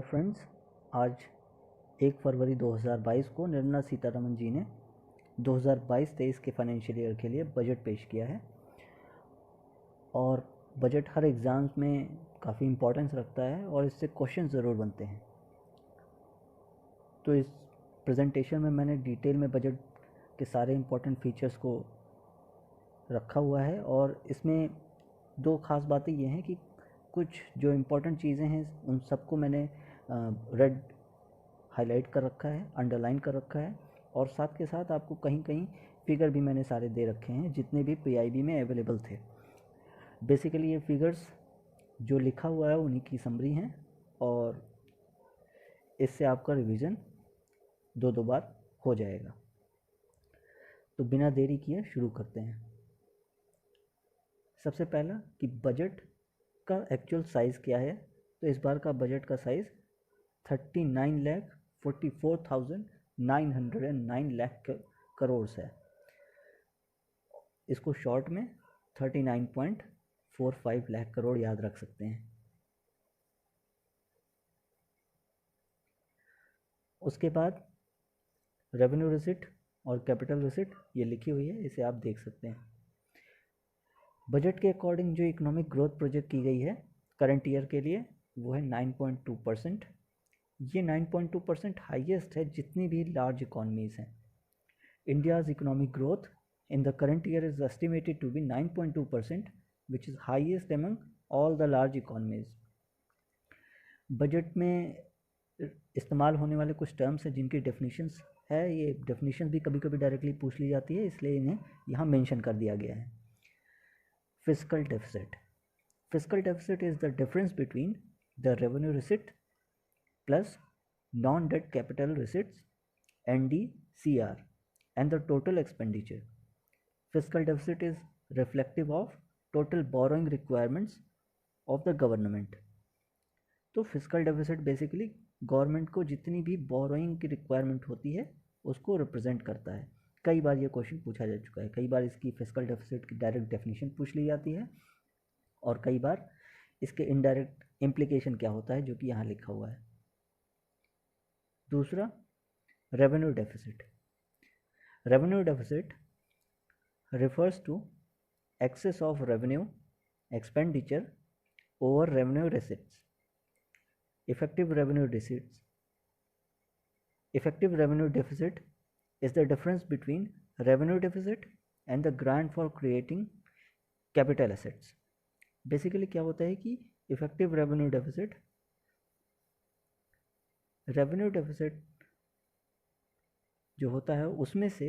Friends, आज 1 फरवरी 2022 को निर्मला सीतारमण जी ने 2022-23 के फाइनेंशियल ईयर के लिए बजट पेश किया है। और बजट हर एग्ज़ाम्स में काफ़ी इम्पोर्टेंस रखता है और इससे क्वेश्चन ज़रूर बनते हैं। तो इस प्रेजेंटेशन में मैंने डिटेल में बजट के सारे इम्पोर्टेंट फीचर्स को रखा हुआ है और इसमें दो ख़ास बातें ये हैं कि कुछ जो इम्पोर्टेंट चीज़ें हैं उन सबको मैंने रेड हाईलाइट कर रखा है, अंडरलाइन कर रखा है, और साथ के साथ आपको कहीं कहीं फिगर भी मैंने सारे दे रखे हैं जितने भी पीआईबी में अवेलेबल थे। बेसिकली ये फिगर्स जो लिखा हुआ है उन्हीं की समरी हैं और इससे आपका रिवीजन दो बार हो जाएगा। तो बिना देरी किए शुरू करते हैं। सबसे पहला कि बजट का एक्चुअल साइज़ क्या है। तो इस बार का बजट का साइज़ 39,44,909 लाख करोड़ है। इसको शॉर्ट में 39.45 लाख करोड़ याद रख सकते हैं। उसके बाद रेवेन्यू रिसिट और कैपिटल रिसिट ये लिखी हुई है, इसे आप देख सकते हैं। बजट के अकॉर्डिंग जो इकोनॉमिक ग्रोथ प्रोजेक्ट की गई है करंट ईयर के लिए वो है 9.2%। ये 9.2% हाईएस्ट है जितनी भी लार्ज इकॉनमीज़ हैं। India's economic growth in the current year is estimated to be 9.2%, which is highest among all the large economies. Budget में इस्तेमाल होने वाले कुछ टर्म्स हैं जिनकी डेफिनेशंस है। ये डेफिनेशंस भी कभी कभी डायरेक्टली पूछ ली जाती है, इसलिए इन्हें यहाँ मेंशन कर दिया गया है। Fiscal deficit. Fiscal deficit is the difference between the revenue receipt plus non debt capital receipts NDCR and the total expenditure. Fiscal deficit is reflective of total borrowing requirements of the government. तो fiscal deficit basically government को जितनी भी borrowing की requirement होती है उसको represent करता है। कई बार ये क्वेश्चन पूछा जा चुका है, कई बार इसकी फिस्कल डेफिसिट की डायरेक्ट डेफिनेशन पूछ ली जाती है और कई बार इसके इनडायरेक्ट इम्प्लीकेशन क्या होता है जो कि यहाँ लिखा हुआ है। दूसरा, revenue deficit. Revenue deficit refers to excess of revenue expenditure over revenue receipts. Effective revenue deficit is the difference between revenue deficit and the grant for creating capital assets. Basically क्या होता है कि effective revenue deficit जो होता है उसमें से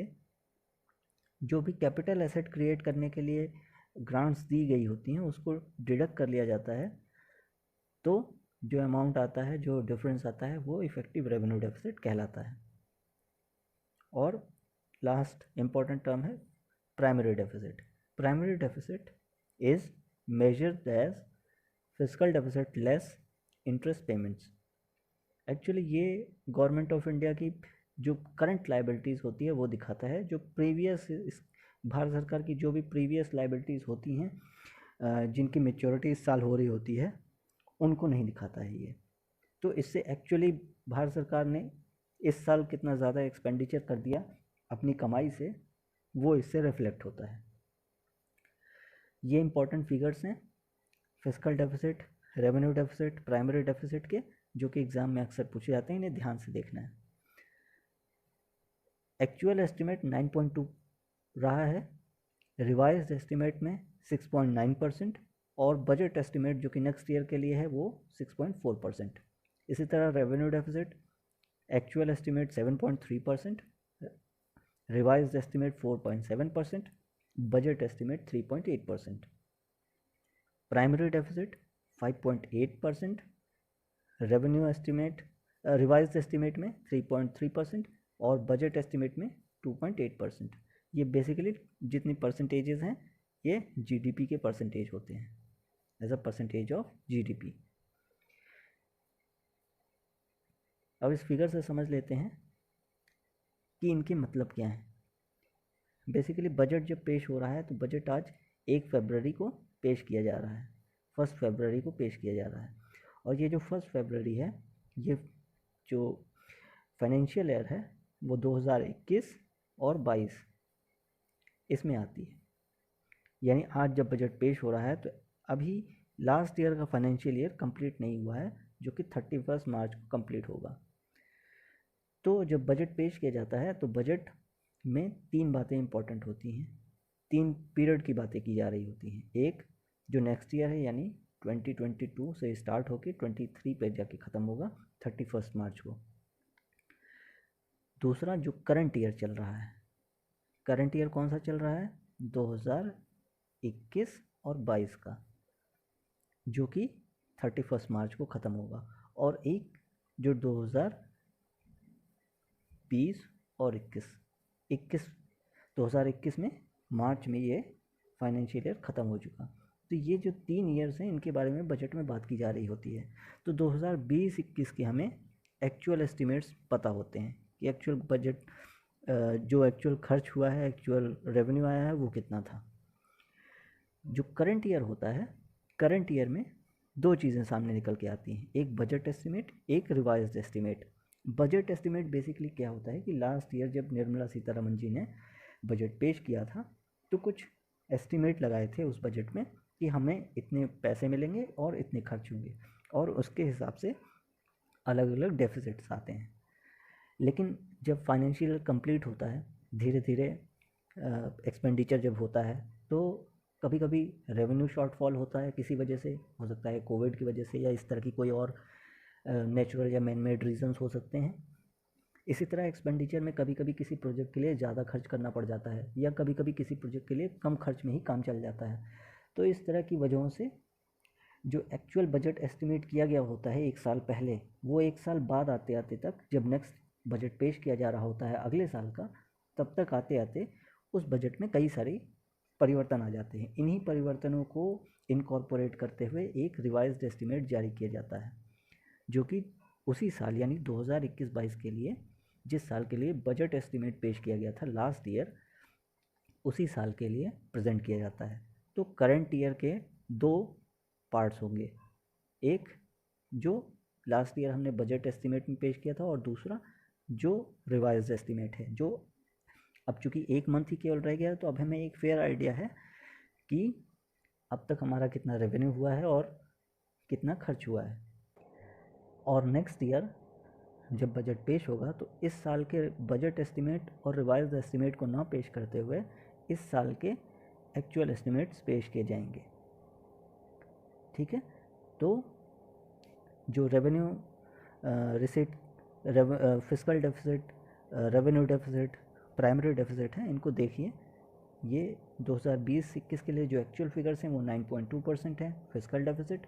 जो भी कैपिटल एसेट क्रिएट करने के लिए ग्रांट्स दी गई होती हैं उसको डिडक्ट कर लिया जाता है, तो जो अमाउंट आता है, जो डिफरेंस आता है वो इफेक्टिव रेवेन्यू डेफिसिट कहलाता है। और लास्ट इम्पॉर्टेंट टर्म है primary deficit. Primary deficit is measured as fiscal deficit less interest payments. Actually ये गवर्नमेंट ऑफ इंडिया की जो करंट लाइबिलिटीज़ होती है वो दिखाता है। जो प्रीवियस भारत सरकार की जो भी प्रीवियस लाइबिलिटीज़ होती हैं जिनकी मेच्योरिटी इस साल हो रही होती है उनको नहीं दिखाता है ये। तो इससे एक्चुअली भारत सरकार ने इस साल कितना ज़्यादा एक्सपेंडिचर कर दिया अपनी कमाई से वो इससे रिफ्लेक्ट होता है। ये इंपॉर्टेंट फिगर्स हैं fiscal deficit, revenue deficit, primary deficit के, जो कि एग्ज़ाम में अक्सर पूछे जाते हैं, इन्हें ध्यान से देखना है। एक्चुअल एस्टिमेट 9.2 रहा है, रिवाइज्ड एस्टिमेट में 6.9% और बजट एस्टिमेट जो कि नेक्स्ट ईयर के लिए है वो 6.4%। इसी तरह revenue deficit actual estimate 7.3%, revised estimate 4.7%, budget estimate 3.8%। Primary deficit 5.8%, revenue estimate revised estimate में 3.3% और बजट एस्टिमेट में 2.8%। ये बेसिकली जितनी परसेंटेजेस हैं ये जीडीपी के परसेंटेज होते हैं, as a percentage of GDP. अब इस फिगर से समझ लेते हैं कि इनके मतलब क्या हैं। बेसिकली बजट जब पेश हो रहा है तो बजट आज 1 फरवरी को पेश किया जा रहा है, 1 फरवरी को पेश किया जा रहा है। और ये जो 1 फरवरी है ये जो फाइनेंशियल ईयर है वो 2021 और 22 इसमें आती है। यानी आज जब बजट पेश हो रहा है तो अभी लास्ट ईयर का फाइनेंशियल ईयर कंप्लीट नहीं हुआ है, जो कि 31 मार्च को कंप्लीट होगा। तो जब बजट पेश किया जाता है तो बजट में 3 बातें इंपॉर्टेंट होती हैं, 3 पीरियड की बातें की जा रही होती हैं। एक जो नेक्स्ट ईयर है यानी 2022 से स्टार्ट होकर 23 पे जाके ख़त्म होगा 31 मार्च को। दूसरा जो करंट ईयर चल रहा है, करंट ईयर कौन सा चल रहा है, 2021 और 22 का, जो कि 31 मार्च को ख़त्म होगा। और एक जो 2020 और 2021 में मार्च में ये फाइनेंशियल ईयर ख़त्म हो चुका। तो ये जो 3 ईयर्स हैं इनके बारे में बजट में बात की जा रही होती है। तो 2020-21 के हमें एक्चुअल एस्टिमेट्स पता होते हैं कि एक्चुअल बजट जो एक्चुअल खर्च हुआ है, एक्चुअल रेवेन्यू आया है वो कितना था। जो करंट ईयर होता है, करंट ईयर में 2 चीज़ें सामने निकल के आती हैं, एक बजट एस्टिमेट, एक revised estimate. Budget estimate basically क्या होता है कि लास्ट ईयर जब निर्मला सीतारमण जी ने बजट पेश किया था तो कुछ एस्टिमेट लगाए थे उस बजट में कि हमें इतने पैसे मिलेंगे और इतने खर्च होंगे, और उसके हिसाब से अलग अलग डेफिसिट्स आते हैं। लेकिन जब फाइनेंशियल कंप्लीट होता है, धीरे धीरे एक्सपेंडिचर जब होता है तो कभी कभी रेवेन्यू शॉर्टफॉल होता है, किसी वजह से हो सकता है, कोविड की वजह से या इस तरह की कोई और नेचुरल या मैन मेड रीजंस हो सकते हैं। इसी तरह एक्सपेंडिचर में कभी कभी किसी प्रोजेक्ट के लिए ज़्यादा खर्च करना पड़ जाता है या कभी कभी किसी प्रोजेक्ट के लिए कम खर्च में ही काम चल जाता है। तो इस तरह की वजहों से जो एक्चुअल बजट एस्टिमेट किया गया होता है एक साल पहले, वो एक साल बाद आते आते तक, जब नेक्स्ट बजट पेश किया जा रहा होता है अगले साल का, तब तक आते आते उस बजट में कई सारे परिवर्तन आ जाते हैं। इन्हीं परिवर्तनों को इनकॉर्पोरेट करते हुए एक रिवाइज्ड एस्टिमेट जारी किया जाता है, जो कि उसी साल यानी 2021-22 के लिए, जिस साल के लिए बजट एस्टिमेट पेश किया गया था लास्ट ईयर, उसी साल के लिए प्रेजेंट किया जाता है। तो करंट ईयर के 2 पार्ट्स होंगे, एक जो लास्ट ईयर हमने बजट एस्टिमेट में पेश किया था और दूसरा जो रिवाइज्ड एस्टिमेट है, जो अब चूँकि 1 मंथ ही केवल रह गया है तो अब हमें एक फेयर आइडिया है कि अब तक हमारा कितना रेवेन्यू हुआ है और कितना खर्च हुआ है। और नेक्स्ट ईयर जब बजट पेश होगा तो इस साल के बजट एस्टिमेट और रिवाइज्ड एस्टिमेट को ना पेश करते हुए इस साल के एक्चुअल एस्टिमेट्स पेश किए जाएंगे। ठीक है, तो जो revenue receipt, fiscal deficit, revenue deficit, primary deficit हैं, इनको देखिए। ये 2020-21 के लिए जो एक्चुअल फिगर्स हैं वो 9.2% है फिस्कल डेफिसिट,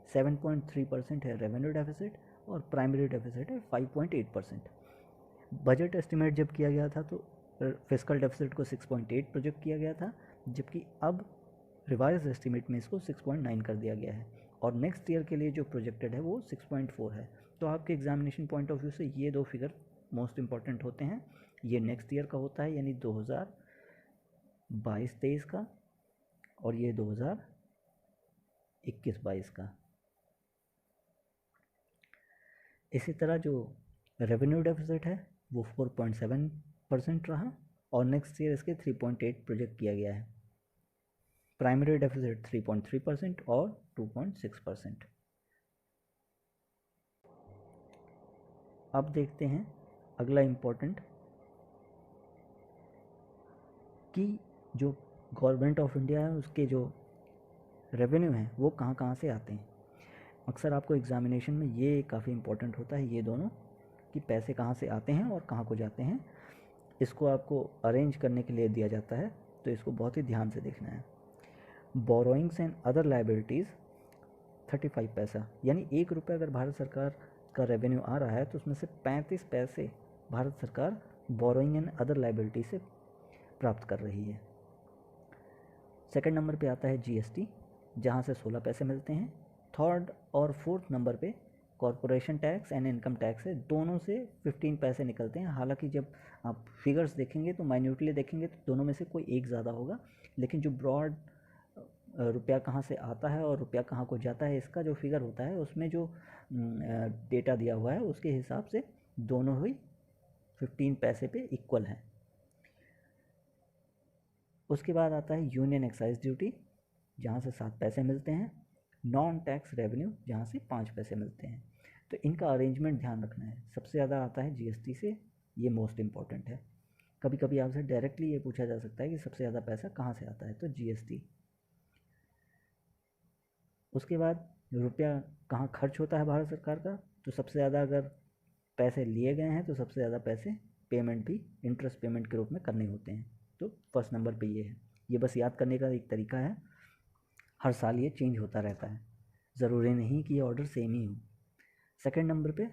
7.3% है रेवेन्यू डेफिसिट और प्राइमरी डेफिसिट है 5.8%। बजट एस्टिमेट जब किया गया था तो फिस्कल डेफिसिट को 6.8 प्रोजेक्ट किया गया था, जबकि अब रिवाइज एस्टिमेट में इसको 6.9 कर दिया गया है और नेक्स्ट ईयर के लिए जो प्रोजेक्टेड है वो 6.4 है। तो आपके एग्जामिनेशन पॉइंट ऑफ व्यू से ये 2 फिगर मोस्ट इंपॉर्टेंट होते हैं। ये नेक्स्ट ईयर का होता है यानी 2022-23 का, और ये 2021-22 का। इसी तरह जो रेवेन्यू डेफिसिट है वो 4.7% रहा और नेक्स्ट ईयर इसके 3.8 प्रोजेक्ट किया गया है। प्राइमरी डेफिसिट 3.3% और 2.6%। अब देखते हैं अगला इम्पोर्टेंट कि जो गवर्नमेंट ऑफ इंडिया है उसके जो रेवेन्यू हैं वो कहाँ कहाँ से आते हैं। अक्सर आपको एग्जामिनेशन में ये काफ़ी इम्पोर्टेंट होता है, ये दोनों, कि पैसे कहाँ से आते हैं और कहाँ को जाते हैं। इसको आपको अरेंज करने के लिए दिया जाता है, तो इसको बहुत ही ध्यान से देखना है। बोरोइंग्स एंड अदर लाइबिलिटीज़ 35 पैसा, यानी 1 रुपये अगर भारत सरकार का रेवेन्यू आ रहा है तो उसमें से 35 पैसे भारत सरकार बोरोइंग एंड अदर लाइबिलिटी से प्राप्त कर रही है। सेकंड नंबर पे आता है जीएसटी, जहाँ से 16 पैसे मिलते हैं। थर्ड और फोर्थ नंबर पे corporation tax and income tax है, दोनों से 15 पैसे निकलते हैं। हालांकि जब आप फिगर्स देखेंगे तो माइन्यूटली देखेंगे तो दोनों में से कोई एक ज़्यादा होगा, लेकिन जो ब्रॉड रुपया कहाँ से आता है और रुपया कहाँ को जाता है, इसका जो फिगर होता है उसमें जो डेटा दिया हुआ है उसके हिसाब से दोनों ही 15 पैसे पे इक्वल हैं। उसके बाद आता है यूनियन एक्साइज ड्यूटी, जहाँ से 7 पैसे मिलते हैं, नॉन टैक्स रेवेन्यू जहाँ से 5 पैसे मिलते हैं। तो इनका अरेंजमेंट ध्यान रखना है। सबसे ज़्यादा आता है जीएसटी से, ये मोस्ट इम्पॉर्टेंट है। कभी कभी आपसे डायरेक्टली ये पूछा जा सकता है कि सबसे ज़्यादा पैसा कहाँ से आता है, तो जीएसटी। उसके बाद रुपया कहाँ खर्च होता है भारत सरकार का, तो सबसे ज़्यादा अगर पैसे लिए गए हैं तो सबसे ज़्यादा पैसे पेमेंट भी इंटरेस्ट पेमेंट के रूप में करने होते हैं। तो फर्स्ट नंबर पे ये है। ये बस याद करने का एक तरीका है, हर साल ये चेंज होता रहता है, ज़रूरी नहीं कि ये ऑर्डर सेम ही हो। सेकंड नंबर पे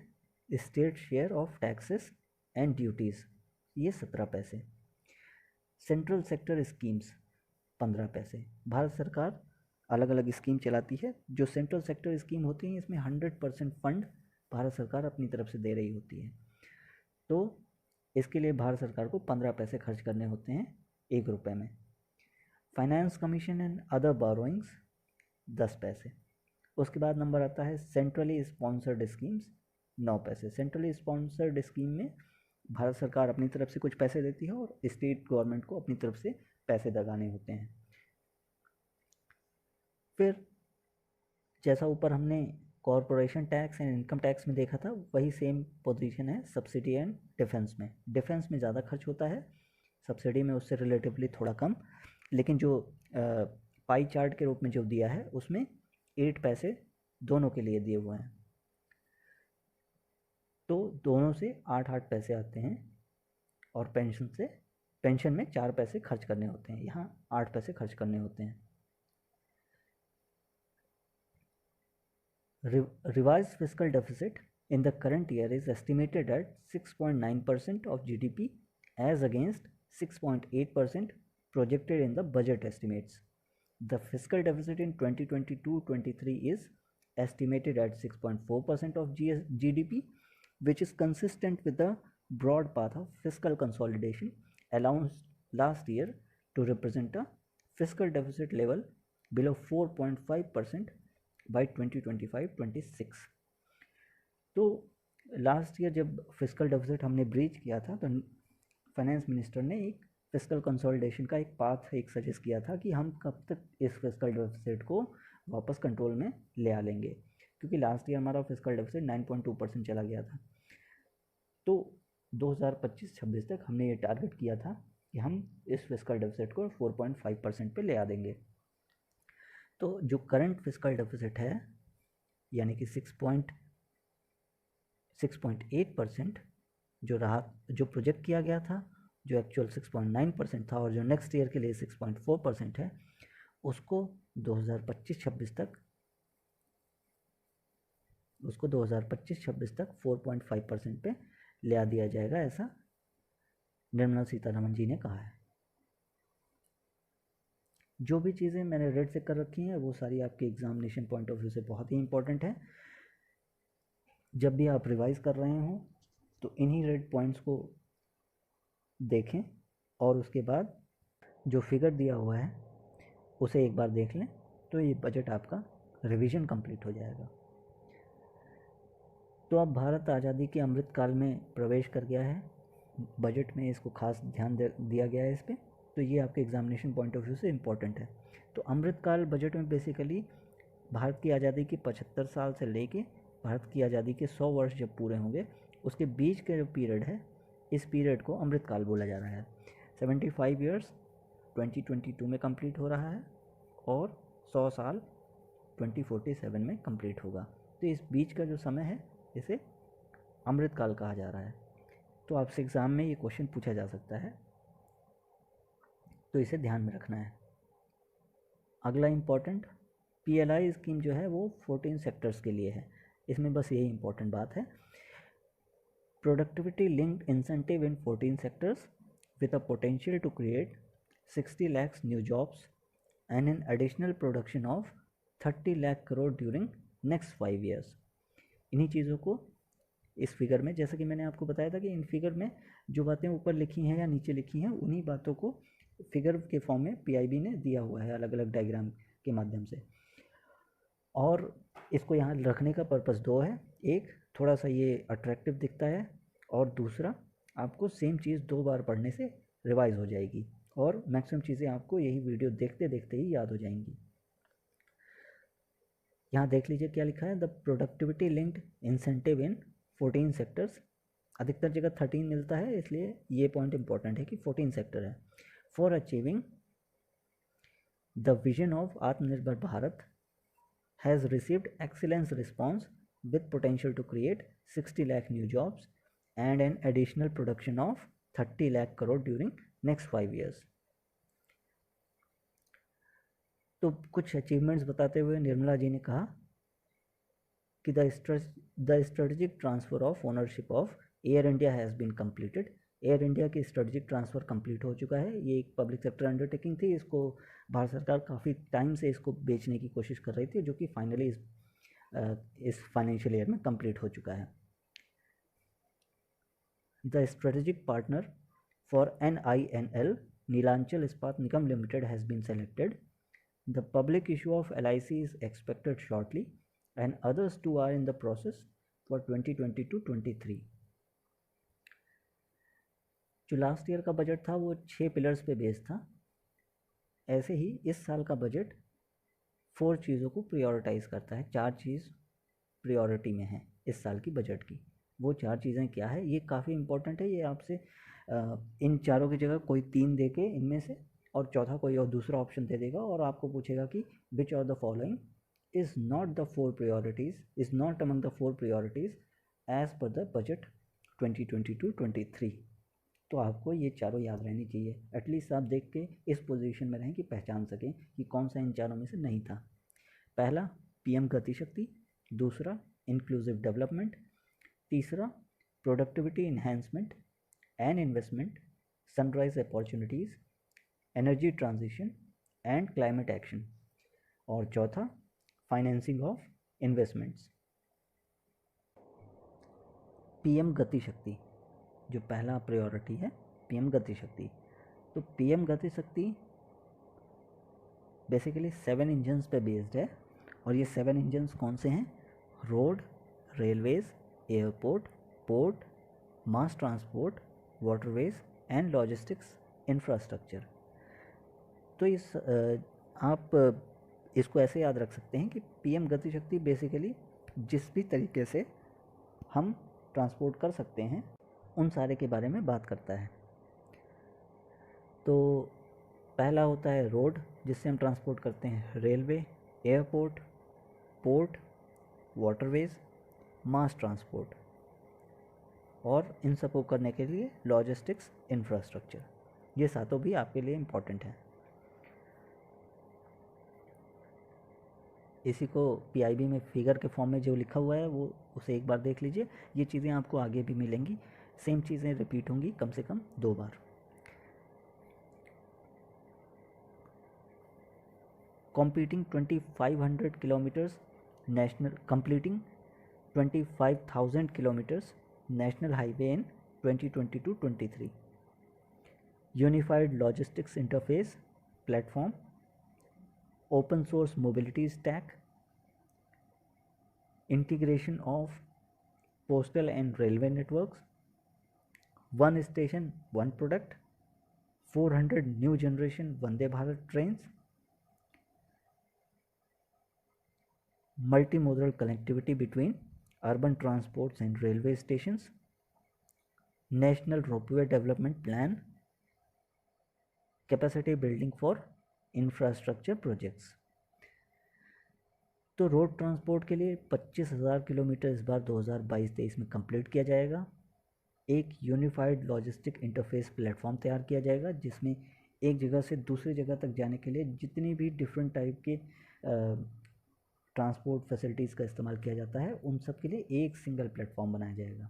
state share of taxes and duties, ये 17 पैसे। सेंट्रल सेक्टर स्कीम्स 15 पैसे। भारत सरकार अलग अलग स्कीम चलाती है। जो सेंट्रल सेक्टर स्कीम होती है इसमें 100% फंड भारत सरकार अपनी तरफ से दे रही होती है, तो इसके लिए भारत सरकार को 15 पैसे खर्च करने होते हैं 1 रुपये में। Finance commission and other borrowings 10 पैसे। उसके बाद नंबर आता है सेंट्रली स्पॉन्सर्ड स्कीम्स 9 पैसे। सेंट्रली स्पॉन्सर्ड स्कीम में भारत सरकार अपनी तरफ से कुछ पैसे देती है और स्टेट गवर्नमेंट को अपनी तरफ से पैसे लगाने होते हैं। फिर जैसा ऊपर हमने corporation tax and income tax में देखा था, वही सेम पोजीशन है सब्सिडी एंड डिफेंस में। डिफेंस में ज़्यादा खर्च होता है, सब्सिडी में उससे रिलेटिवली थोड़ा कम, लेकिन जो पाई चार्ट के रूप में जो दिया है उसमें 8 पैसे दोनों के लिए दिए हुए हैं, तो दोनों से 8-8 पैसे आते हैं। और पेंशन में 4 पैसे खर्च करने होते हैं, यहाँ 8 पैसे खर्च करने होते हैं। Revised fiscal deficit in the current year is estimated at 6.9% of GDP as against 6.8% projected in the budget estimates. The fiscal deficit in 2022-23 is estimated at 6.4% of GDP, which is consistent with the broad path of fiscal consolidation announced last year to represent a fiscal deficit level below 4.5% by 2025-26। तो last year जब fiscal deficit हमने breach किया था तो finance minister ने एक fiscal consolidation का एक पाथ एक सजेस्ट किया था कि हम कब तक इस फिस्कल डेफिसिट को वापस कंट्रोल में ले आ लेंगे, क्योंकि लास्ट ईयर हमारा फिस्कल डेफिसिट 9.2% चला गया था। तो 2025-26 तक हमने ये टारगेट किया था कि हम इस फिस्कल डेफिसिट को 4.5% पे ले आ देंगे। तो जो करंट फिस्कल डेफिसिट है यानी कि 6.8% जो रहा, जो प्रोजेक्ट किया गया था, जो एक्चुअल 6.9% था, और जो नेक्स्ट ईयर के लिए 6.4% है, उसको 2025-26 तक 4.5% पे ले आ दिया जाएगा, ऐसा निर्मला सीतारमण जी ने कहा है। जो भी चीज़ें मैंने रेड से कर रखी हैं वो सारी आपके एग्जामिनेशन पॉइंट ऑफ व्यू से बहुत ही इंपॉर्टेंट है। जब भी आप रिवाइज कर रहे हों तो इन्हीं रेड पॉइंट्स को देखें और उसके बाद जो फिगर दिया हुआ है उसे एक बार देख लें, तो ये बजट आपका रिवीजन कंप्लीट हो जाएगा। तो अब भारत आज़ादी के अमृतकाल में प्रवेश कर गया है, बजट में इसको खास ध्यान दिया गया है इस पर, तो ये आपके एग्जामिनेशन पॉइंट ऑफ व्यू से इम्पोर्टेंट है। तो अमृतकाल बजट में बेसिकली भारत की आज़ादी के 75 साल से लेके भारत की आज़ादी के 100 वर्ष जब पूरे होंगे उसके बीच का जो पीरियड है, इस पीरियड को अमृतकाल बोला जा रहा है। 75 ईयर्स 2022 में कंप्लीट हो रहा है और 100 साल 2047 में कंप्लीट होगा। तो इस बीच का जो समय है इसे अमृतकाल कहा जा रहा है। तो आपसे एग्ज़ाम में ये क्वेश्चन पूछा जा सकता है, तो इसे ध्यान में रखना है। अगला इम्पॉर्टेंट PLI स्कीम जो है वो 14 सेक्टर्स के लिए है। इसमें बस यही इम्पॉर्टेंट बात है, productivity linked incentive in 14 sectors with a potential to create 60 lakh new jobs and an additional production of 30 lakh crore during next 5 years. इन्हीं चीज़ों को इस फिगर में, जैसा कि मैंने आपको बताया था कि इन फिगर में जो बातें ऊपर लिखी हैं या नीचे लिखी हैं, उन्हीं बातों को फिगर के फॉर्म में PIB ने दिया हुआ है अलग अलग डायग्राम के माध्यम से। और इसको यहाँ रखने का पर्पस दो है, एक थोड़ा सा ये अट्रैक्टिव दिखता है, और दूसरा आपको सेम चीज़ 2 बार पढ़ने से रिवाइज हो जाएगी और मैक्सिमम चीज़ें आपको यही वीडियो देखते देखते ही याद हो जाएंगी। यहाँ देख लीजिए क्या लिखा है, the productivity linked incentive in 14 sectors. अधिकतर जगह 13 मिलता है, इसलिए ये पॉइंट इंपॉर्टेंट है कि 14 सेक्टर है। For achieving the vision of Atmanirbhar Bharat has received excellence response with potential to create 60 lakh new jobs and an additional production of 30 lakh crore during next 5 years। तो कुछ अचीवमेंट्स बताते हुए निर्मला जी ने कहा कि the strategic transfer of ownership of Air India has been completed. Air India की strategic transfer complete हो चुका है। ये एक पब्लिक सेक्टर अंडरटेकिंग थी, इसको भारत सरकार काफ़ी टाइम से इसको बेचने की कोशिश कर रही थी, जो कि फाइनली इस फाइनेंशियल ईयर में कंप्लीट हो चुका है। The strategic partner for NINL Neelanchal Ispat Nigam limited has been selected. The public issue of LIC is expected shortly and others too are in the process for 2022-23। जो लास्ट ईयर का budget था वो 6 pillars पे based था। ऐसे ही इस साल का बजट 4 चीज़ों को प्रायोरिटाइज़ करता है। 4 चीज़ प्रायोरिटी में है इस साल की बजट की। वो 4 चीज़ें क्या है, ये काफ़ी इंपॉर्टेंट है। ये आपसे इन चारों की जगह कोई 3 दे के इनमें से और चौथा कोई और दूसरा ऑप्शन दे देगा और आपको पूछेगा कि which of the following is not the 4 priorities, is not among the 4 priorities as per the budget 2022-23। तो आपको ये चारों याद रहनी चाहिए। एटलीस्ट आप देख के इस पोजीशन में रहें कि पहचान सकें कि कौन सा इन चारों में से नहीं था। पहला PM गति शक्ति, दूसरा इंक्लूसिव डेवलपमेंट, तीसरा productivity enhancement and investment, sunrise opportunities, energy transition and climate action, और चौथा फाइनेंसिंग ऑफ इन्वेस्टमेंट्स। PM गति शक्ति जो पहला प्रायोरिटी है, PM गति शक्ति। तो PM गति शक्ति बेसिकली 7 इंजन्स पे बेस्ड है। और ये 7 इंजन्स कौन से हैं? Road, railways, airport, port, mass transport, waterways and logistics infrastructure. तो आप इसको ऐसे याद रख सकते हैं कि PM गति शक्ति बेसिकली जिस भी तरीके से हम ट्रांसपोर्ट कर सकते हैं उन सारे के बारे में बात करता है। तो पहला होता है रोड, जिससे हम ट्रांसपोर्ट करते हैं railway, airport, port, waterways, mass transport, और इन सबको करने के लिए लॉजिस्टिक्स इंफ्रास्ट्रक्चर। ये सातों भी आपके लिए इम्पॉर्टेंट हैं। इसी को PIB में फिगर के फॉर्म में जो लिखा हुआ है वो उसे एक बार देख लीजिए। ये चीज़ें आपको आगे भी मिलेंगी, सेम चीज़ें रिपीट होंगी कम से कम 2 बार। completing 2500 kilometers national completing 25,000 kilometers national highway in 2022-23, unified logistics interface platform, open source mobility stack, integration of postal and railway networks, one station one product, 400 new generation Vande Bharat trains, multimodal connectivity between urban transports and railway stations, national ropeway development plan, capacity building for infrastructure projects। तो road transport के लिए 25,000 kilometre इस बार 2022-23 में complete किया जाएगा। एक unified logistic interface platform तैयार किया जाएगा जिसमें एक जगह से दूसरी जगह तक जाने के लिए जितनी भी डिफरेंट टाइप के ट्रांसपोर्ट फैसिलिटीज़ का इस्तेमाल किया जाता है उन सब के लिए एक सिंगल प्लेटफॉर्म बनाया जाएगा।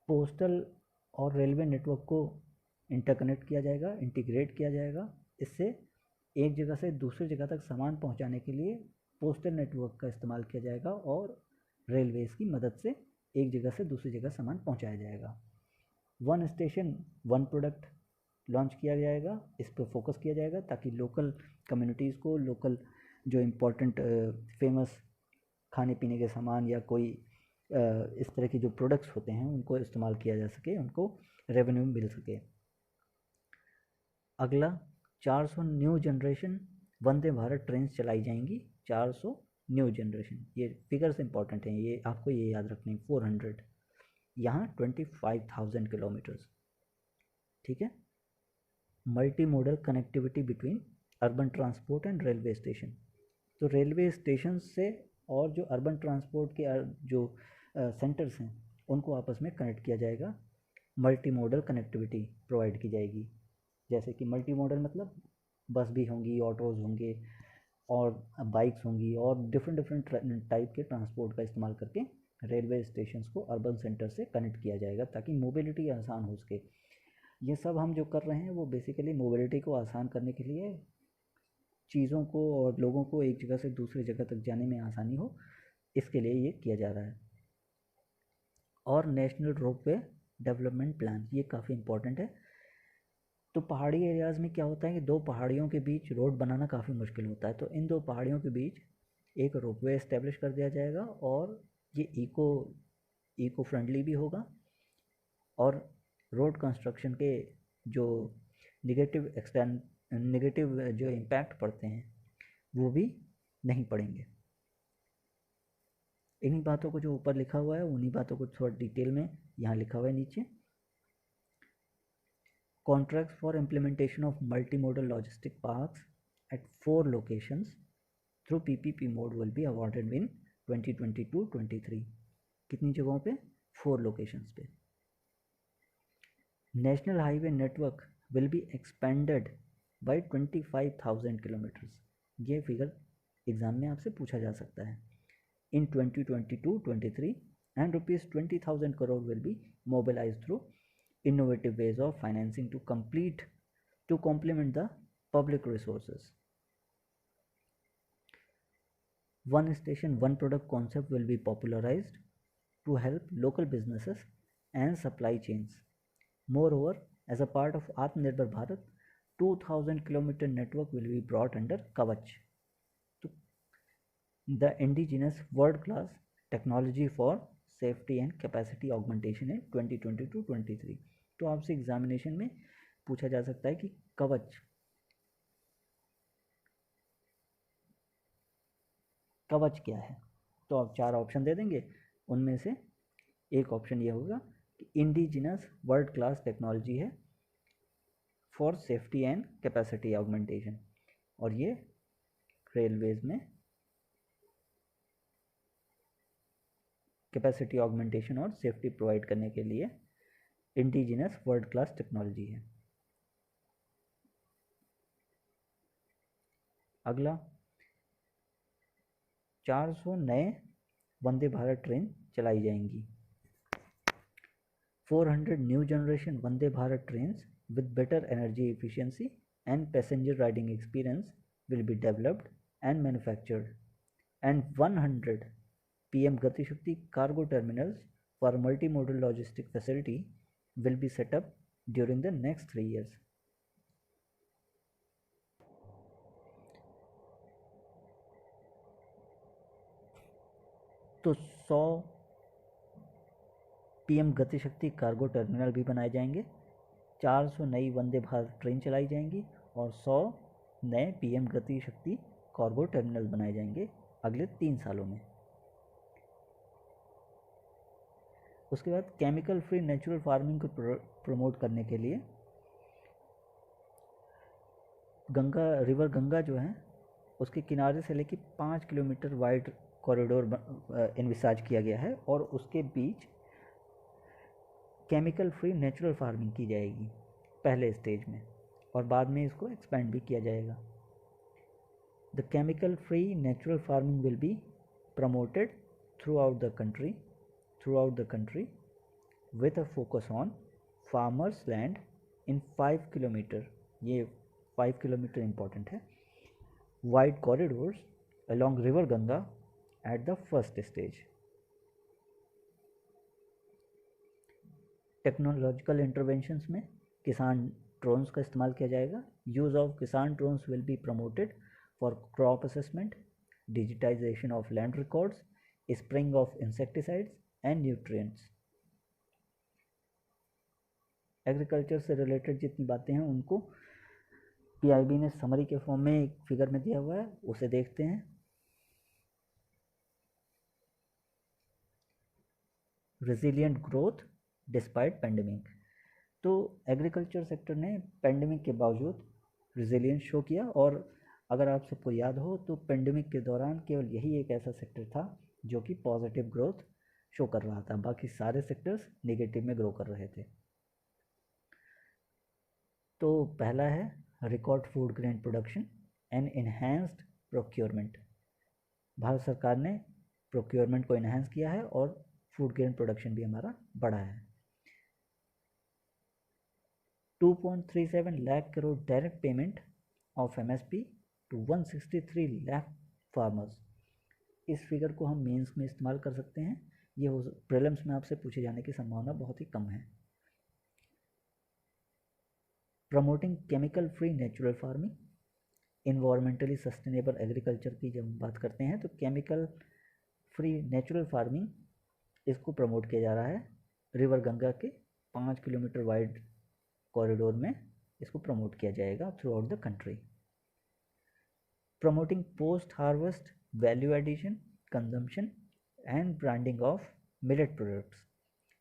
पोस्टल और रेलवे नेटवर्क को इंटरकनेक्ट किया जाएगा, इंटीग्रेट किया जाएगा। इससे एक जगह से दूसरी जगह तक सामान पहुंचाने के लिए पोस्टल नेटवर्क का इस्तेमाल किया जाएगा और रेलवेज़ की मदद से एक जगह से दूसरी जगह सामान पहुंचाया जाएगा। One station one product, launch किया जाएगा, इस पर फोकस किया जाएगा ताकि लोकल कम्युनिटीज़ को, लोकल जो इम्पोर्टेंट फेमस खाने पीने के सामान या कोई इस तरह के जो प्रोडक्ट्स होते हैं उनको इस्तेमाल किया जा सके, उनको रेवेन्यू मिल सके। अगला 400 new generation Vande Bharat train चलाई जाएंगी। 400 न्यू जनरेशन, ये फिगर्स इंपॉर्टेंट हैं, ये आपको ये याद रखने। 400 यहाँ 25,000 किलोमीटर्स, ठीक है। Multi modal connectivity between urban transport and railway station, तो रेलवे स्टेशन से और जो अर्बन ट्रांसपोर्ट के जो सेंटर्स हैं उनको आपस में कनेक्ट किया जाएगा। मल्टी मॉडल कनेक्टिविटी प्रोवाइड की जाएगी, जैसे कि मल्टी मॉडल मतलब बस भी होंगी, ऑटोज़ होंगे और बाइक्स होंगी और डिफरेंट टाइप के ट्रांसपोर्ट का इस्तेमाल करके रेलवे स्टेशंस को अर्बन सेंटर से कनेक्ट किया जाएगा ताकि मोबिलिटी आसान हो सके। ये सब हम जो कर रहे हैं वो बेसिकली मोबिलिटी को आसान करने के लिए, चीज़ों को और लोगों को एक जगह से दूसरी जगह तक जाने में आसानी हो, इसके लिए ये किया जा रहा है। और नेशनल रोपवे डेवलपमेंट प्लान, ये काफ़ी इम्पोर्टेंट है। तो पहाड़ी एरियाज़ में क्या होता है कि दो पहाड़ियों के बीच रोड बनाना काफ़ी मुश्किल होता है, तो इन दो पहाड़ियों के बीच एक रोपवे इस्टेब्लिश कर दिया जाएगा और ये इको फ्रेंडली भी होगा और रोड कंस्ट्रक्शन के जो नेगेटिव जो इम्पैक्ट पड़ते हैं वो भी नहीं पड़ेंगे। इन्हीं बातों को जो ऊपर लिखा हुआ है उन्हीं बातों को थोड़ा डिटेल में यहाँ लिखा हुआ है नीचे। Contracts for implementation of multimodal logistic parks at 4 locations through PPP mode will be awarded in 2022-23। कितनी जगहों पे? 4 locations पे। National highway network will be expanded by 25,000 kilometers। ये फिगर एग्जाम में आपसे पूछा जा सकता है। In 2022-23 and rupees 20,000 crore will be mobilized through innovative ways of financing to complement the public resources। One station one product concept will be popularized to help local businesses and supply chains। Moreover, as a part of Atmanirbhar Bharat, 2,000 kilometer network will be brought under Kavach, the indigenous world class technology for safety and capacity augmentation है 2022-23। तो आपसे examination में पूछा जा सकता है कि कवच क्या है, तो आप 4 ऑप्शन दे देंगे, उनमें से एक ऑप्शन ये होगा कि इंडिजिनस वर्ल्ड क्लास टेक्नोलॉजी है for safety and capacity augmentation, और ये रेलवेज में कैपेसिटी ऑगमेंटेशन और सेफ्टी प्रोवाइड करने के लिए इंडिजिनस वर्ल्ड क्लास टेक्नोलॉजी है। अगला 400 नए वंदे भारत ट्रेन चलाई जाएंगी। 400 new generation Vande Bharat trains with better energy efficiency and passenger riding experience will be developed and manufactured, and 100 PM Gati Shakti cargo terminals for multimodal logistic facility will be set up during the next 3 years। तो 100 PM गति शक्ति cargo terminal भी बनाए जाएंगे, 400 नई Vande Bharat train चलाई जाएंगी और 100 नए PM गति शक्ति कार्गो टर्मिनल बनाए जाएंगे अगले 3 सालों में। उसके बाद केमिकल फ्री नेचुरल फार्मिंग को प्रमोट करने के लिए रिवर गंगा जो है उसके किनारे से लेकर 5 किलोमीटर वाइड कॉरिडोर इन्विसाज किया गया है और उसके बीच केमिकल फ्री नेचुरल फार्मिंग की जाएगी पहले स्टेज में, और बाद में इसको एक्सपेंड भी किया जाएगा। The chemical free natural farming will be promoted through out the country with a focus on farmers land in 5 kilometre, ये 5 किलोमीटर इम्पॉर्टेंट है, wide corridors along river Ganga at the first stage। Technological interventions में Kisan drones का इस्तेमाल किया जाएगा। Use of Kisan drones will be promoted for crop assessment, digitisation of land records, spraying of insecticides and nutrients. Agriculture से related जितनी बातें हैं उनको पीआईबी ने समरी के फॉर्म में एक फिगर में दिया हुआ है, उसे देखते हैं। Resilient growth despite pandemic. तो एग्रीकल्चर सेक्टर ने पेंडेमिक के बावजूद रेजिलियंस शो किया, और अगर आप सबको याद हो तो पेंडेमिक के दौरान केवल यही एक ऐसा सेक्टर था जो कि पॉजिटिव ग्रोथ शो कर रहा था, बाकी सारे सेक्टर्स नेगेटिव में ग्रो कर रहे थे। तो पहला है record food grain production and enhanced procurement. Bharat सरकार ने प्रोक्योरमेंट को इन्हेंस किया है और फूड ग्रेन प्रोडक्शन भी हमारा बढ़ा है। 2.37 lakh crore direct payment of MSP to 163 lakh farmers. इस फिगर को हम मेंस में इस्तेमाल कर सकते हैं, ये हो प्रीलिम्स में आपसे पूछे जाने की संभावना बहुत ही कम है। Promoting chemical free natural farming, environmentally sustainable agriculture की जब हम बात करते हैं तो केमिकल फ्री नेचुरल फार्मिंग इसको प्रमोट किया जा रहा है। रिवर गंगा के 5 किलोमीटर वाइड कॉरिडोर में इसको प्रमोट किया जाएगा throughout the country. Promoting post harvest value addition, consumption and branding of millet products.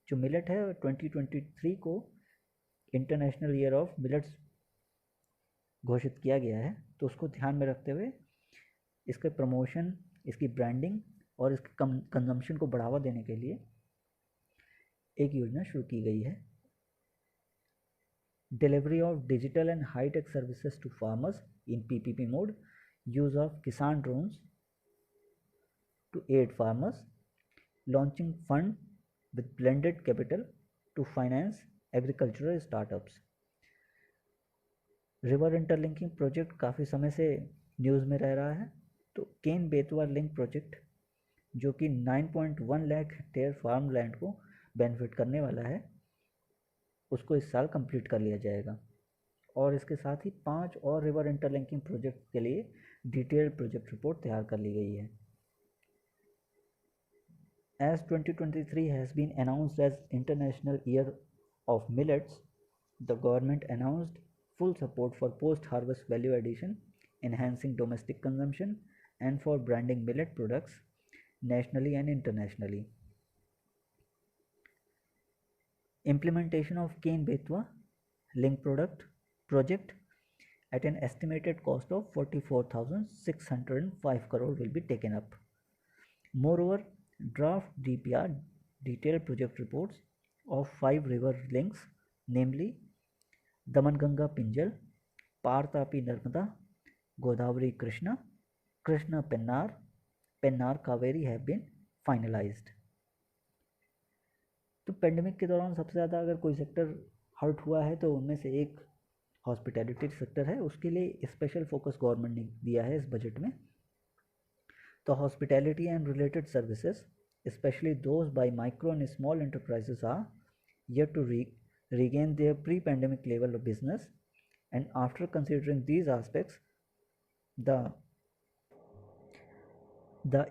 जो मिलेट है 2023 को इंटरनेशनल ईयर ऑफ मिलेट्स घोषित किया गया है, तो उसको ध्यान में रखते हुए इसके प्रमोशन, इसकी ब्रांडिंग और इसके कंजम्पशन को बढ़ावा देने के लिए एक योजना शुरू की गई है। Delivery of digital and high tech services to farmers in PPP mode, use of Kisan drones to aid farmers, launching fund with blended capital to finance agricultural startups. River interlinking project काफ़ी समय से न्यूज़ में रह रहा है, तो Ken Betwa link project जो कि 9.1 लाख हेक्टेयर फार्म लैंड को बेनिफिट करने वाला है, उसको इस साल कंप्लीट कर लिया जाएगा। और इसके साथ ही 5 और रिवर इंटरलिंकिंग प्रोजेक्ट के लिए डिटेल्ड प्रोजेक्ट रिपोर्ट तैयार कर ली गई है। As 2023 has been announced as International Year of Millets, the government announced full support for post-harvest value addition, enhancing domestic consumption, and for branding millet products nationally and internationally. Implementation of Cane Betwa link project at an estimated cost of 44,605 crore will be taken up. Moreover, draft DPR detailed project reports of 5 river links, namely Damanganga Pinjal, Partapi Narmada, Godavari Krishna, Krishna Pennar, Pennar Kaveri have been finalized. तो pandemic के दौरान सबसे ज़्यादा अगर कोई sector hurt हुआ है तो उनमें से एक हॉस्पिटैलिटी सेक्टर है, उसके लिए स्पेशल फोकस गवर्नमेंट ने दिया है इस बजट में। तो hospitality and related services, especially those by micro and small enterprises, are yet to regain their pre-pandemic level of business, and after considering these aspects, the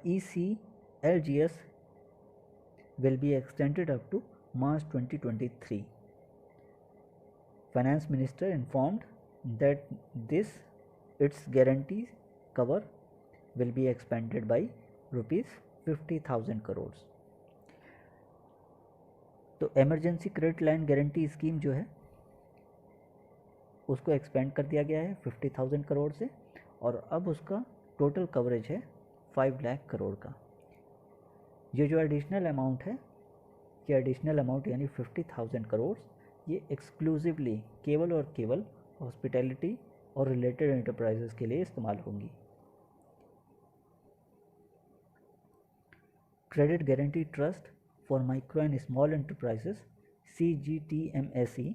ECLGS will be extended up to March 2023. Finance Minister informed that its guarantee cover will be expanded by rupees 50,000 crore. तो emergency credit line guarantee scheme जो है उसको expand कर दिया गया है 50,000 करोड़ से, और अब उसका टोटल कवरेज है 5 लाख करोड़ का। ये जो एडिशनल अमाउंट है, ये एडिशनल अमाउंट यानी 50,000 करोड़, ये एक्सक्लूसिवली केवल और केवल हॉस्पिटैलिटी और रिलेटेड एंटरप्राइजेस के लिए इस्तेमाल होंगी। Credit Guarantee Trust for Micro and Small Enterprises CGTMSE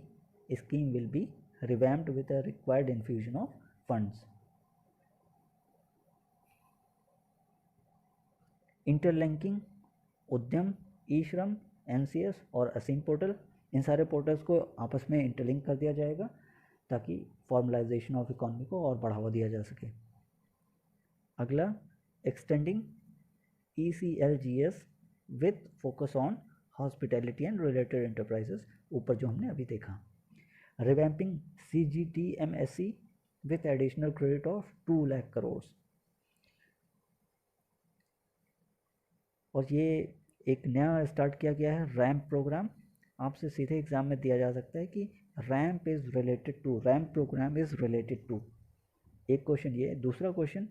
scheme will be revamped with a required infusion of funds. Interlinking उद्यम, ई-श्रम, NCS और असीम पोर्टल, इन सारे पोर्टल्स को आपस में इंटरलिंक कर दिया जाएगा ताकि फॉर्मलाइजेशन ऑफ इकोनॉमी को और बढ़ावा दिया जा सके। अगला, extending ECLGS with focus on hospitality and related enterprises, ऊपर जो हमने अभी देखा। Revamping CGTMSE with additional credit of 2 lakh crore. और ये एक नया स्टार्ट किया गया है रैम्प प्रोग्राम। आपसे सीधे एग्जाम में दिया जा सकता है कि RAMP program is related to, एक क्वेश्चन ये। दूसरा क्वेश्चन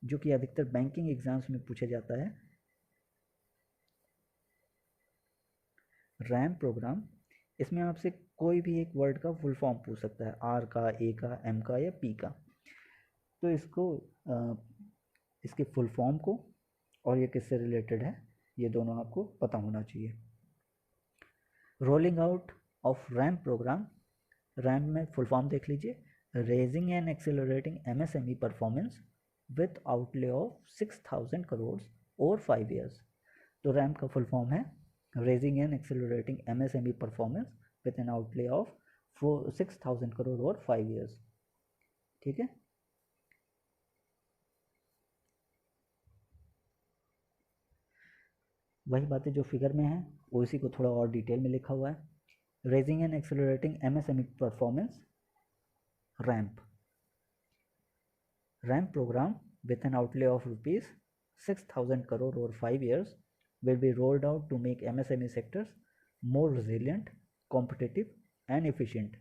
जो कि अधिकतर बैंकिंग एग्जाम्स में पूछा जाता है, रैम्प प्रोग्राम, इसमें आपसे कोई भी एक वर्ड का फुल फॉर्म पूछ सकता है, R का, A का, M का या P का। तो इसके फुल फॉर्म को और ये किससे रिलेटेड है, ये दोनों आपको पता होना चाहिए। Rolling out of RAMP program, RAMP में फुल फॉर्म देख लीजिए, raising and accelerating MSME performance with outlay of 6,000 crore over 5 years। तो रैम्प का फुल फॉर्म है raising and accelerating MSME performance with an outlay of 6,000 crore over 5 years। ठीक है। वही बातें जो फिगर में है वो इसी को थोड़ा और डिटेल में लिखा हुआ है। Raising and accelerating MSME performance, ramp program with an outlay of rupees 6,000 crore over 5 years will be rolled out to make MSME sectors more resilient, competitive and efficient.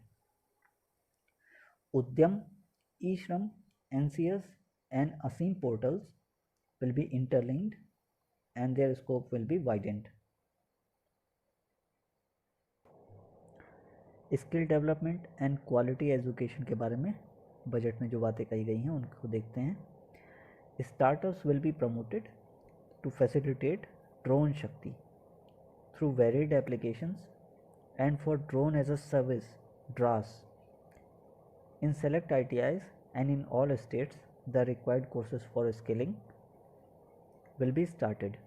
Udyam, eShram, NCS and ASEAN portals will be interlinked and their scope will be widened. Skill development and quality education के बारे में budget में जो बातें कही गई हैं उनको देखते हैं। Startups will be promoted to facilitate drone Shakti through varied applications and for drone as a service DRAS in select ITIs and in all states the required courses for skilling will be started.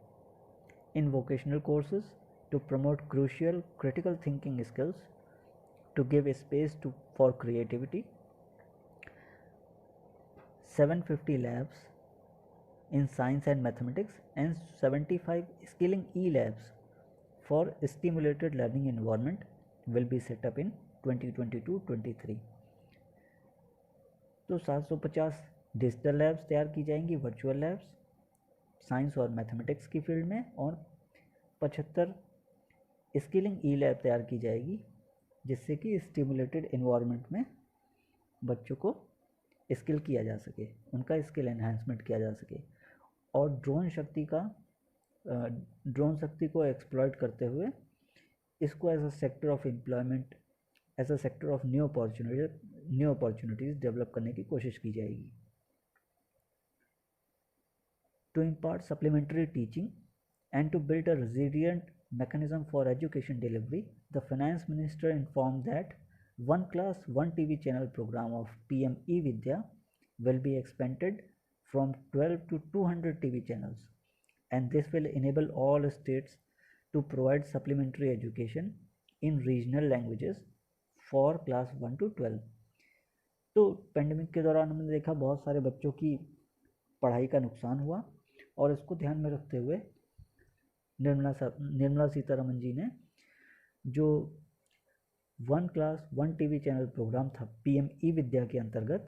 In vocational courses to promote crucial critical thinking skills, to give space for creativity, 750 labs in science and mathematics and 75 skilling e-labs for stimulated learning environment will be set up in 2022-23। तो 750 digital labs तैयार की जाएंगी, virtual labs science और mathematics की field में, और 75 skilling ई lab तैयार की जाएगी जिससे कि स्टिमुलेटेड इन्वायरमेंट में बच्चों को स्किल किया जा सके, उनका स्किल एनहांसमेंट किया जा सके। और ड्रोन शक्ति को एक्सप्लॉइट करते हुए इसको as a sector of employment, as a sector of new opportunities develop करने की कोशिश की जाएगी। To impart supplementary teaching and to build a resilient mechanism for education delivery, the finance minister informed that one class one TV channel program of PM eVidya will be expanded from 12 to 200 TV channels, and this will enable all states to provide supplementary education in regional languages for class 1 to 12। तो pandemic के दौरान हमने देखा बहुत सारे बच्चों की पढ़ाई का नुकसान हुआ, और इसको ध्यान में रखते हुए निर्मला सीतारमन जी ने जो one class one TV channel program था PM eVidya के अंतर्गत,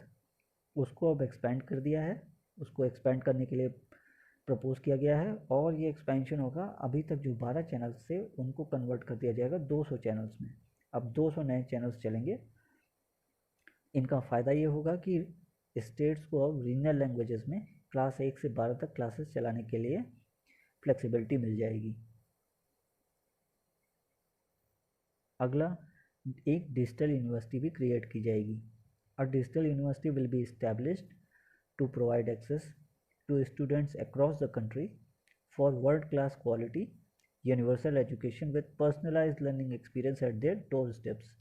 उसको अब एक्सपेंड कर दिया है। उसको एक्सपेंड करने के लिए प्रपोज किया गया है, और ये एक्सपेंशन होगा, अभी तक जो 12 चैनल्स थे उनको कन्वर्ट कर दिया जाएगा 200 चैनल्स में। अब 200 नए चैनल्स चलेंगे। इनका फ़ायदा ये होगा कि स्टेट्स को अब रीजनल लैंग्वेजेस में क्लास 1 से 12 तक क्लासेस चलाने के लिए फ्लेक्सिबिलिटी मिल जाएगी। अगला, एक डिजिटल यूनिवर्सिटी भी क्रिएट की जाएगी। A digital university will be established to provide access to students across the country for world class quality universal education with personalised learning experience at their door steps.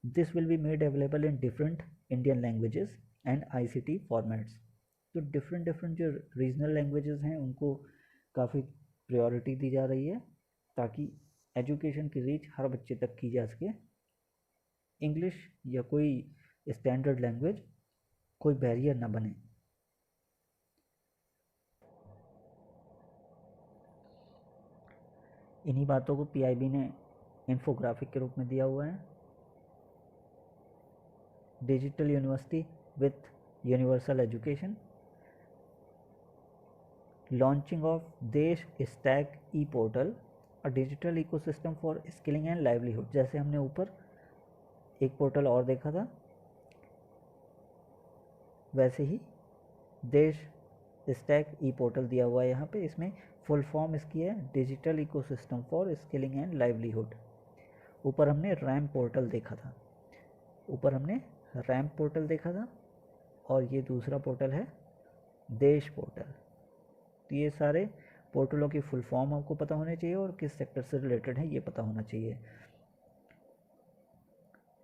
This will be made available in different Indian languages and ICT formats. तो different जो regional languages हैं उनको काफ़ी priority दी जा रही है ताकि education की रीच हर बच्चे तक की जा सके इंग्लिश या कोई स्टैंडर्ड लैंग्वेज कोई बैरियर ना बने। इन्हीं बातों को पीआईबी ने इन्फोग्राफिक के रूप में दिया हुआ है। Digital university with universal education, launching of Desh stack e portal, a digital ecosystem for skilling and livelihood. जैसे हमने ऊपर एक पोर्टल और देखा था, वैसे ही देश स्टैक ई पोर्टल दिया हुआ है यहाँ पे। इसमें फुल फॉर्म इसकी है digital ecosystem for skilling and livelihood. ऊपर हमने रैम पोर्टल देखा था, और ये दूसरा पोर्टल है देश पोर्टल। तो ये सारे पोर्टलों की फुल फॉर्म आपको पता होने चाहिए और किस सेक्टर से रिलेटेड है ये पता होना चाहिए।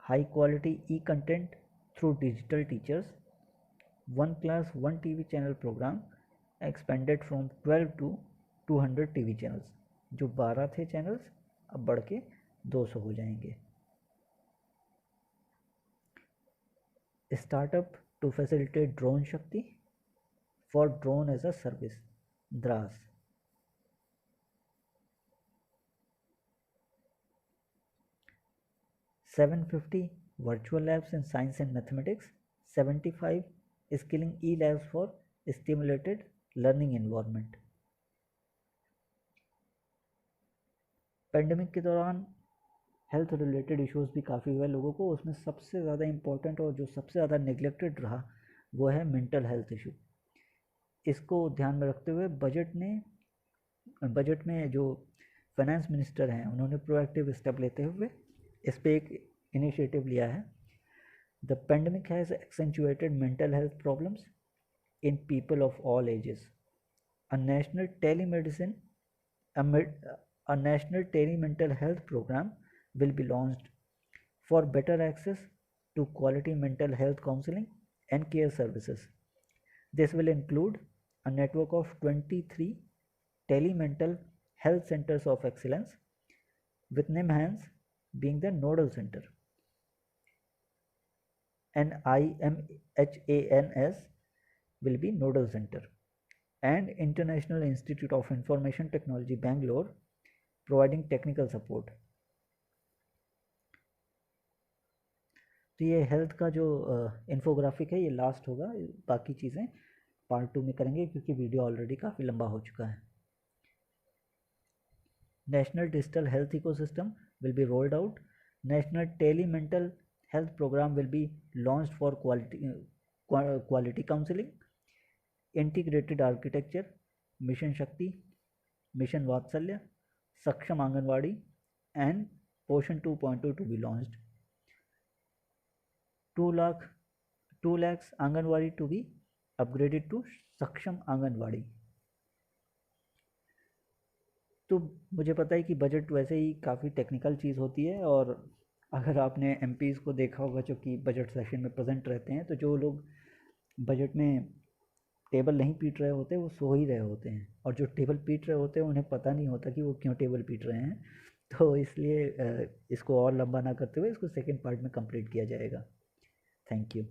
High quality e content through digital teachers, 1 class 1 TV channel program expanded from 12 to 200 TV channels. जो 12 थे चैनल्स अब बढ़ के 200 हो जाएंगे। Startup to facilitate drone Shakti for drone as a service, DrAAS. $750 virtual labs in science and mathematics, 75 skilling e-labs for stimulated learning environment। Pandemic के दौरान health related issues भी काफ़ी हुए लोगों को। उसमें सबसे ज़्यादा इम्पोर्टेंट और जो सबसे ज़्यादा नेग्लेक्टेड रहा वो है मेंटल हेल्थ इशू। इसको ध्यान में रखते हुए बजट में जो फाइनेंस मिनिस्टर हैं उन्होंने प्रोएक्टिव स्टेप लेते हुए इस पर एक इनिशिएटिव लिया है। The pandemic has accentuated mental health problems in people of all ages. A national tele mental health programme will be launched for better access to quality mental health counseling and care services. This will include a network of 23 tele-mental health centers of excellence, with NIMHANS being the nodal center. NIMHANS will be nodal center, and International Institute of Information Technology Bangalore providing technical support. तो ये health का जो infographic है ये last होगा, बाकी चीज़ें part 2 में करेंगे क्योंकि वीडियो ऑलरेडी काफ़ी लंबा हो चुका है। National digital health ecosystem will be rolled out. National tele mental health programme will be launched for quality counselling. Integrated architecture, mission Shakti, mission Vatsalya, Saksham Anganwadi and Poshan 2.2 to be launched. 2 lakhs anganwadi to be upgraded to Saksham Anganwadi. तो मुझे पता है कि budget वैसे ही काफ़ी technical चीज़ होती है, और अगर आपने एमपीज़ को देखा होगा जो कि बजट सेशन में प्रेजेंट रहते हैं, तो जो लोग बजट में टेबल नहीं पीट रहे होते वो सो ही रहे होते हैं, और जो टेबल पीट रहे होते हैं उन्हें पता नहीं होता कि वो क्यों टेबल पीट रहे हैं। तो इसलिए इसको और लंबा ना करते हुए इसको सेकेंड पार्ट में कंप्लीट किया जाएगा। Thank you.